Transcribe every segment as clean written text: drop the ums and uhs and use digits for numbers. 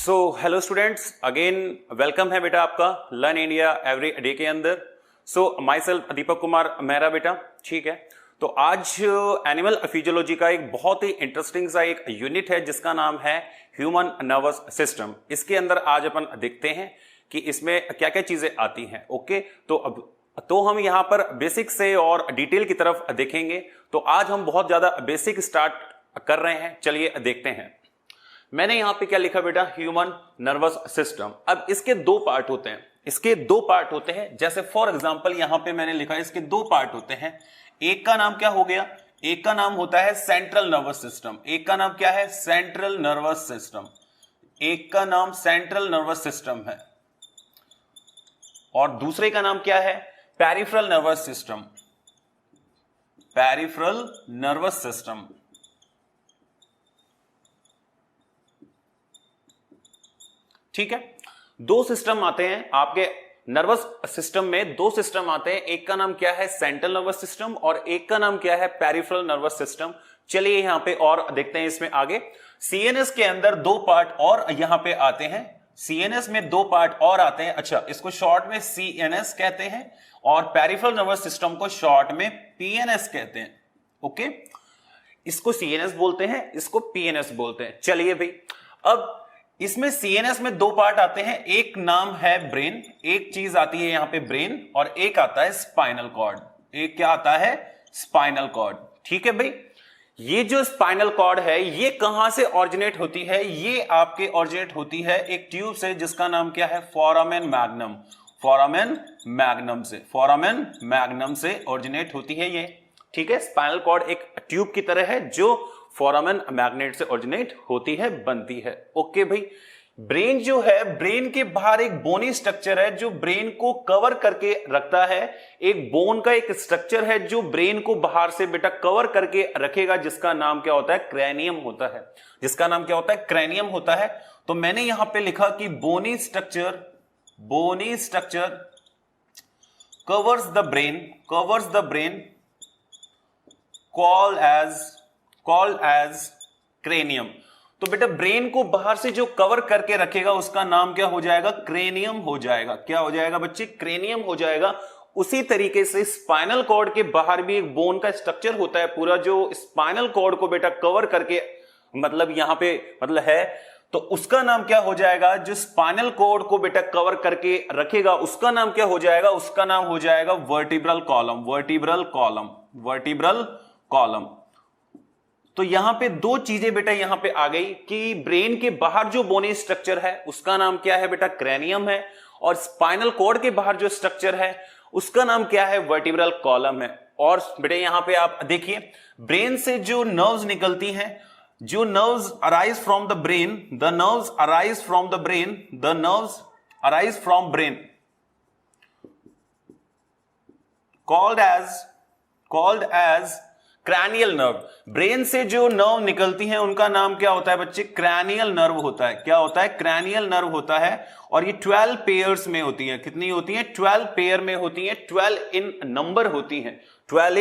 So hello students, again welcome है बेटा आपका लर्न इंडिया एवरी डे के अंदर। सो माई सेल्फ दीपक कुमार मेहरा बेटा, ठीक है। तो आज एनिमल फिजियोलॉजी का एक बहुत ही इंटरेस्टिंग सा एक यूनिट है जिसका नाम है ह्यूमन नर्वस सिस्टम। इसके अंदर आज अपन देखते हैं कि इसमें क्या क्या चीजें आती हैं। ओके, तो हम यहाँ पर बेसिक से और डिटेल की तरफ देखेंगे। तो आज हम बहुत ज्यादा बेसिक स्टार्ट कर रहे हैं, चलिए देखते हैं। मैंने यहां पे क्या लिखा बेटा, ह्यूमन नर्वस सिस्टम। अब इसके दो पार्ट होते हैं, इसके दो पार्ट होते हैं। जैसे फॉर एग्जांपल यहां पे मैंने लिखा है इसके दो पार्ट होते हैं। एक का नाम क्या हो गया, एक का नाम होता है सेंट्रल नर्वस सिस्टम। एक का नाम क्या है, सेंट्रल नर्वस सिस्टम। एक का नाम सेंट्रल नर्वस सिस्टम है और दूसरे का नाम क्या है, peripheral nervous system. Peripheral nervous system. ठीक है, दो सिस्टम आते हैं आपके नर्वस सिस्टम में, दो सिस्टम आते हैं। एक का नाम क्या है, सेंट्रल नर्वस सिस्टम, और एक का नाम क्या है, पेरिफेरल नर्वस सिस्टम। चलिए यहां पे और देखते हैं इसमें आगे। सीएनएस के अंदर दो पार्ट और यहां पे आते हैं, सीएनएस में दो पार्ट और आते हैं। अच्छा, इसको शॉर्ट में सीएनएस कहते हैं और पेरिफेरल नर्वस सिस्टम को शॉर्ट में पीएनएस कहते हैं। ओके, इसको सीएनएस बोलते हैं, इसको पीएनएस बोलते हैं। चलिए भाई, अब इसमें सीएनएस में दो पार्ट आते हैं। एक नाम है ब्रेन, एक चीज आती है यहां पे ब्रेन, और एक आता है स्पाइनल कॉर्ड। एक क्या आता है, स्पाइनल कॉर्ड। ठीक है भाई, ये जो स्पाइनल कॉर्ड है ये कहां से ऑरिजिनेट होती है, ये आपके ऑरिजिनेट होती है एक ट्यूब से जिसका नाम क्या है, फोरामेन मैग्नम। फोरामेन मैग्नम से, फोरामेन मैग्नम से ऑरिजिनेट होती है ये। ठीक है, स्पाइनल कॉर्ड एक ट्यूब की तरह है जो फोरामेन मैग्नेट से ऑरिजिनेट होती है, बनती है। ओके भाई, ब्रेन जो है, ब्रेन के बाहर एक बोनी स्ट्रक्चर है जो ब्रेन को कवर करके रखता है। एक बोन का एक स्ट्रक्चर है जो ब्रेन को बाहर से बेटा कवर करके रखेगा, जिसका नाम क्या होता है, क्रैनियम होता है। जिसका नाम क्या होता है, क्रैनियम होता है। तो मैंने यहां पे लिखा कि bony structure covers the brain called as cranium. तो बेटा ब्रेन को बाहर से जो कवर करके रखेगा उसका नाम क्या हो जाएगा, क्रेनियम हो जाएगा। क्या हो जाएगा बच्चे, क्रेनियम हो जाएगा। उसी तरीके से स्पाइनल कॉर्ड के बाहर भी एक बोन का स्ट्रक्चर होता है पूरा, जो स्पाइनल कॉर्ड को बेटा कवर करके मतलब यहां पे मतलब है, तो उसका नाम क्या हो जाएगा, जो स्पाइनल कॉर्ड को बेटा कवर करके रखेगा उसका नाम क्या हो जाएगा, उसका नाम हो जाएगा वर्टिब्रल कॉलम। Vertebral column. तो यहां पे दो चीजें बेटा यहां पे आ गई कि ब्रेन के बाहर जो बोनी स्ट्रक्चर है उसका नाम क्या है बेटा, क्रैनियम है, और स्पाइनल कॉर्ड के बाहर जो स्ट्रक्चर है उसका नाम क्या है, वर्टिब्रल कॉलम है। और बेटा यहां पे आप देखिए, ब्रेन से जो नर्व्स निकलती हैं, जो nerves arise from the brain, the nerves arise from brain called as cranial nerve. Brain से जो नर्व निकलती हैं उनका नाम क्या होता है बच्चे, क्रैनियल नर्व होता है। क्या होता है, क्रैनियल नर्व होता है। और ये 12 पेयर्स में होती है। कितनी होती है, 12 पेयर में होती है। 12 इन नंबर होती हैं, 12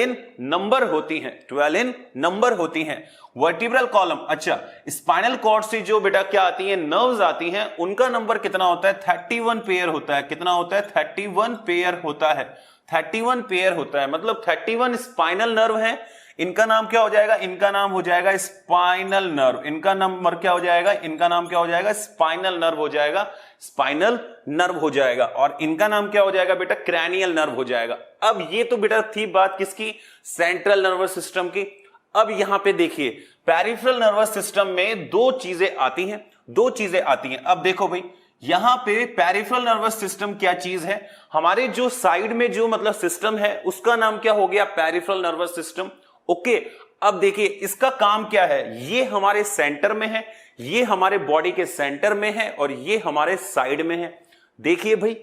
इन नंबर होती हैं। Vertebral column. अच्छा, स्पाइनल कॉर्ड से जो बेटा क्या आती है, नर्व्स आती हैं, उनका नंबर कितना होता है, 31 पेयर होता है। कितना होता है, 31 पेयर होता है। 31 पेयर होता है, मतलब 31 स्पाइनल नर्व है। इनका नाम क्या हो जाएगा, इनका नाम हो जाएगा स्पाइनल नर्व। इनका नंबर क्या हो जाएगा, इनका नाम क्या हो जाएगा, स्पाइनल नर्व हो जाएगा। स्पाइनल नर्व हो जाएगा। और इनका नाम क्या हो जाएगा बेटा, क्रैनियल नर्व हो जाएगा। अब ये तो बेटा थी बात किसकी, सेंट्रल नर्वस सिस्टम की। अब यहां पे देखिए, पेरिफेरल नर्वस सिस्टम में दो चीजें आती हैं। अब देखो भाई, यहां पे पेरिफेरल नर्वस सिस्टम क्या चीज है, हमारे जो साइड में जो मतलब सिस्टम है उसका नाम क्या हो गया, पेरिफेरल नर्वस सिस्टम। ओके, अब देखिए इसका काम क्या है, ये हमारे सेंटर में है, ये हमारे बॉडी के सेंटर में है, और ये हमारे साइड में है। देखिए भाई,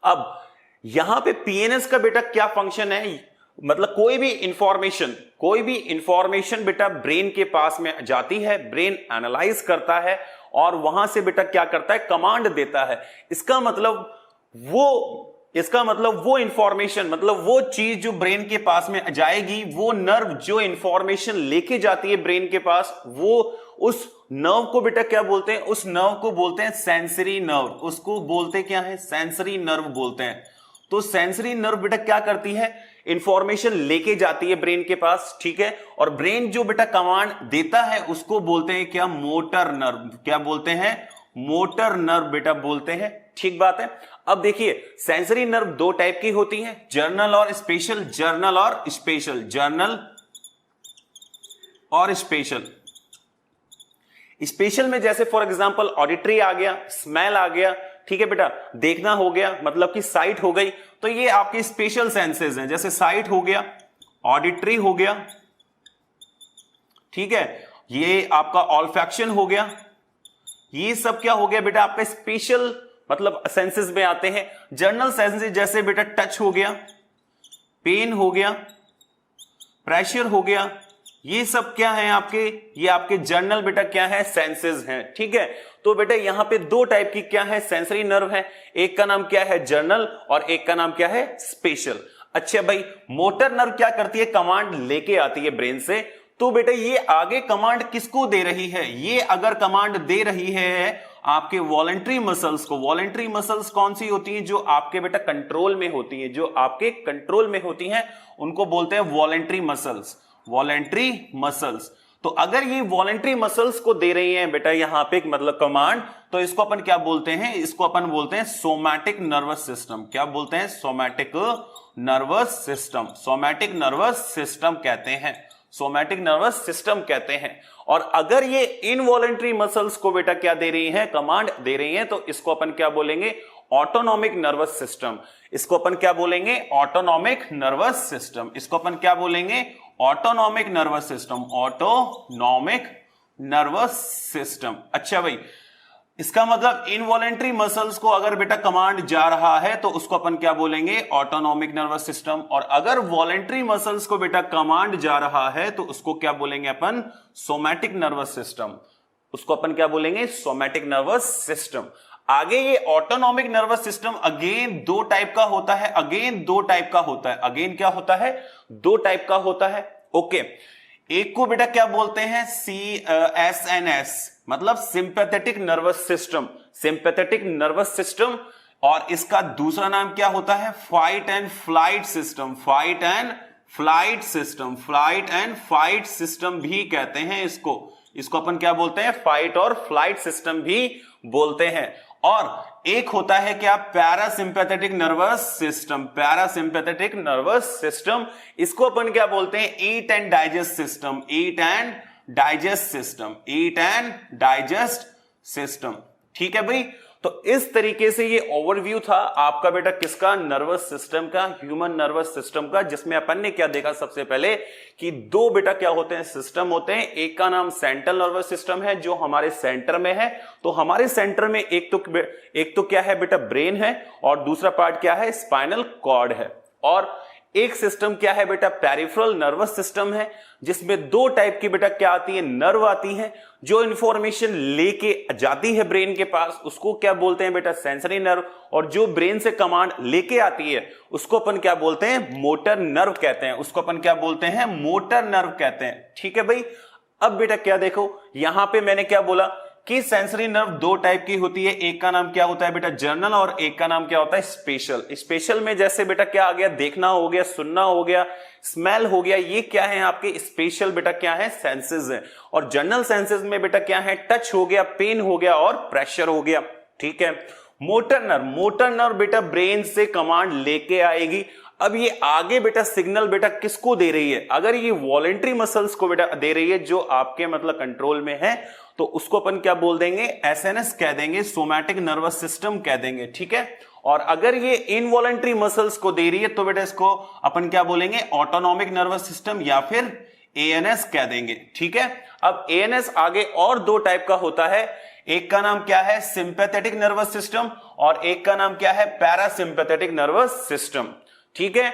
अब यहां पे पीएनएस का बेटा क्या फंक्शन है, मतलब कोई भी इंफॉर्मेशन बेटा ब्रेन के पास में जाती है, ब्रेन एनालाइज करता है और वहां से बेटा क्या करता है, कमांड देता है। इसका मतलब वो इसका मतलब वो इंफॉर्मेशन, मतलब वो चीज जो ब्रेन के पास में जाएगी, वो नर्व जो इंफॉर्मेशन लेके जाती है ब्रेन के पास, वो उस नर्व को बेटा क्या बोलते हैं, उस नर्व को बोलते हैं सेंसरी नर्व। उसको बोलते क्या है, सेंसरी नर्व बोलते हैं। तो सेंसरी नर्व बेटा क्या करती है, इंफॉर्मेशन लेके जाती है ब्रेन के पास, ठीक है। और ब्रेन जो बेटा कमांड देता है उसको बोलते हैं क्या, मोटर नर्व। क्या बोलते हैं, मोटर नर्व बेटा बोलते हैं, ठीक बात है। अब देखिए सेंसरी नर्व दो टाइप की होती है, जर्नल और स्पेशल। जर्नल और स्पेशल, जर्नल और स्पेशल। स्पेशल में जैसे फॉर एग्जांपल ऑडिटरी आ गया, स्मेल आ गया, ठीक है बेटा, देखना हो गया, मतलब कि साइट हो गई, तो ये आपके स्पेशल सेंसेस हैं। जैसे साइट हो गया, ऑडिटरी हो गया, ठीक है, ये आपका ऑल्फैक्शन हो गया, ये सब क्या हो गया बेटा, आपका स्पेशल मतलब सेंसेस में आते हैं। जर्नल सेंसेस जैसे बेटा टच हो गया, पेन हो गया, प्रेशर हो गया, ये सब क्या है आपके, ये आपके जर्नल बेटा क्या है, सेंसेस हैं, ठीक है। तो बेटा यहां पे दो टाइप की क्या है, सेंसरी नर्व है। एक का नाम क्या है, जर्नल, और एक का नाम क्या है, स्पेशल। अच्छा भाई, मोटर नर्व क्या करती है, कमांड लेके आती है ब्रेन से। तो बेटा ये आगे कमांड किसको दे रही है, ये अगर कमांड दे रही है आपके वॉलेंट्री मसल्स को। वॉलेंट्री मसल्स कौन सी होती हैं, जो आपके बेटा कंट्रोल में होती हैं, जो आपके कंट्रोल में होती हैं, उनको बोलते हैं वॉलेंट्री मसल्स। Voluntary muscles. तो अगर ये वॉलेंट्री मसल्स को दे रही हैं बेटा यहां पे मतलब कमांड, तो इसको अपन क्या बोलते हैं, इसको अपन बोलते हैं सोमैटिक नर्वस सिस्टम। क्या बोलते हैं, somatic nervous system. Somatic nervous system कहते हैं, सोमैटिक नर्वस सिस्टम कहते हैं। और अगर ये इनवॉलेंट्री मसल्स को बेटा क्या दे रही हैं, कमांड दे रही हैं, तो इसको अपन क्या बोलेंगे, ऑटोनॉमिक नर्वस सिस्टम। इसको अपन क्या बोलेंगे, ऑटोनॉमिक नर्वस सिस्टम। इसको अपन क्या बोलेंगे, autonomic nervous system. Autonomic nervous system. अच्छा भाई, इसका मतलब इनवॉलेंट्री मसल्स को अगर बेटा कमांड जा रहा है तो उसको अपन क्या बोलेंगे, ऑटोनॉमिक नर्वस सिस्टम। और अगर वॉलेंट्री मसल्स को बेटा कमांड जा रहा है तो उसको क्या बोलेंगे अपन, सोमैटिक नर्वस सिस्टम। उसको अपन क्या बोलेंगे, सोमैटिक नर्वस सिस्टम। आगे ये ऑटोनॉमिक नर्वस सिस्टम अगेन दो टाइप का होता है, अगेन दो टाइप का होता है, अगेन क्या होता है, दो टाइप का होता है। ओके, एक को बेटा क्या बोलते हैं, CNS, मतलब sympathetic nervous system, sympathetic nervous system. और इसका दूसरा नाम क्या होता है, fight and flight system. Fight and flight system, flight and fight system भी कहते हैं इसको। इसको अपन क्या बोलते हैं, फाइट और फ्लाइट सिस्टम भी बोलते हैं। और एक होता है क्या, parasympathetic nervous system. Parasympathetic nervous system, इसको अपन क्या बोलते हैं, eat and digest system. Eat and digest system, eat and digest system, ठीक है भाई। तो इस तरीके से ये ओवरव्यू था आपका बेटा किसका, नर्वस सिस्टम का, ह्यूमन नर्वस सिस्टम का, जिसमें अपन ने क्या देखा सबसे पहले कि दो बेटा क्या होते हैं, सिस्टम होते हैं। एक का नाम सेंट्रल नर्वस सिस्टम है जो हमारे सेंटर में है। तो हमारे सेंटर में एक तो क्या है बेटा, ब्रेन है, और दूसरा पार्ट क्या है, स्पाइनल कॉर्ड है। और एक सिस्टम क्या है बेटा, पेरिफेरल नर्वस सिस्टम है, जिसमें दो टाइप की बेटा क्या आती है, नर्व आती है, जो इंफॉर्मेशन लेके जाती है ब्रेन के पास, उसको क्या बोलते हैं बेटा, सेंसरी नर्व। और जो ब्रेन से कमांड लेके आती है उसको अपन क्या बोलते हैं, मोटर नर्व कहते हैं। उसको अपन क्या बोलते हैं, मोटर नर्व कहते हैं, ठीक है भाई। अब बेटा क्या देखो, यहां पे मैंने क्या बोला कि सेंसरी नर्व दो टाइप की होती है। एक का नाम क्या होता है बेटा, जर्नल, और एक का नाम क्या होता है, स्पेशल। स्पेशल में जैसे बेटा क्या आ गया, देखना हो गया, सुनना हो गया, स्मेल हो गया, ये क्या है आपके स्पेशल बेटा क्या है, सेंसेस है। और जर्नल सेंसेस में बेटा क्या है, टच हो गया, पेन हो गया और प्रेशर हो गया, ठीक है। मोटर नर्व, मोटर नर्व बेटा ब्रेन से कमांड लेके आएगी। अब ये आगे बेटा सिग्नल बेटा किसको दे रही है, अगर ये वॉलेंट्री मसल्स को बेटा दे रही है जो आपके मतलब कंट्रोल में है, तो उसको अपन क्या बोल देंगे, SNS कह देंगे, सोमैटिक नर्वस सिस्टम कह देंगे, ठीक है। और अगर ये इनवॉलेंट्री मसल्स को दे रही है तो बेटा इसको अपन क्या बोलेंगे, ऑटोनॉमिक नर्वस सिस्टम या फिर ANS कह देंगे, ठीक है। अब ANS आगे और दो टाइप का होता है। एक का नाम क्या है, सिंपैथेटिक नर्वस सिस्टम, और एक का नाम क्या है, पैरासिम्पैथेटिक नर्वस सिस्टम, ठीक है।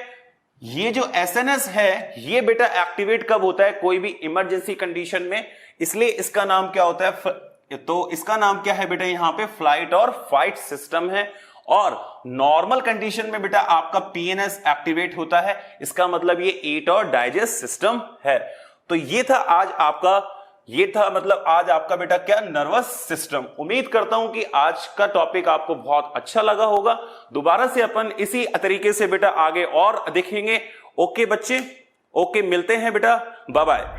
ये जो SNS है ये बेटा एक्टिवेट कब होता है, कोई भी इमरजेंसी कंडीशन में, इसलिए इसका नाम क्या होता है, तो इसका नाम क्या है बेटा, यहां पे फ्लाइट और फाइट सिस्टम है। और नॉर्मल कंडीशन में बेटा आपका पीएनएस एक्टिवेट होता है। इसका मतलब ये ईट और डाइजेस्ट सिस्टम है। तो ये था आज आपका बेटा क्या, नर्वस सिस्टम। उम्मीद करता हूं कि आज का टॉपिक आपको बहुत अच्छा लगा होगा। दोबारा से अपन इसी तरीके से बेटा आगे और देखेंगे। ओके बच्चे, ओके, मिलते हैं बेटा, बाय बाय।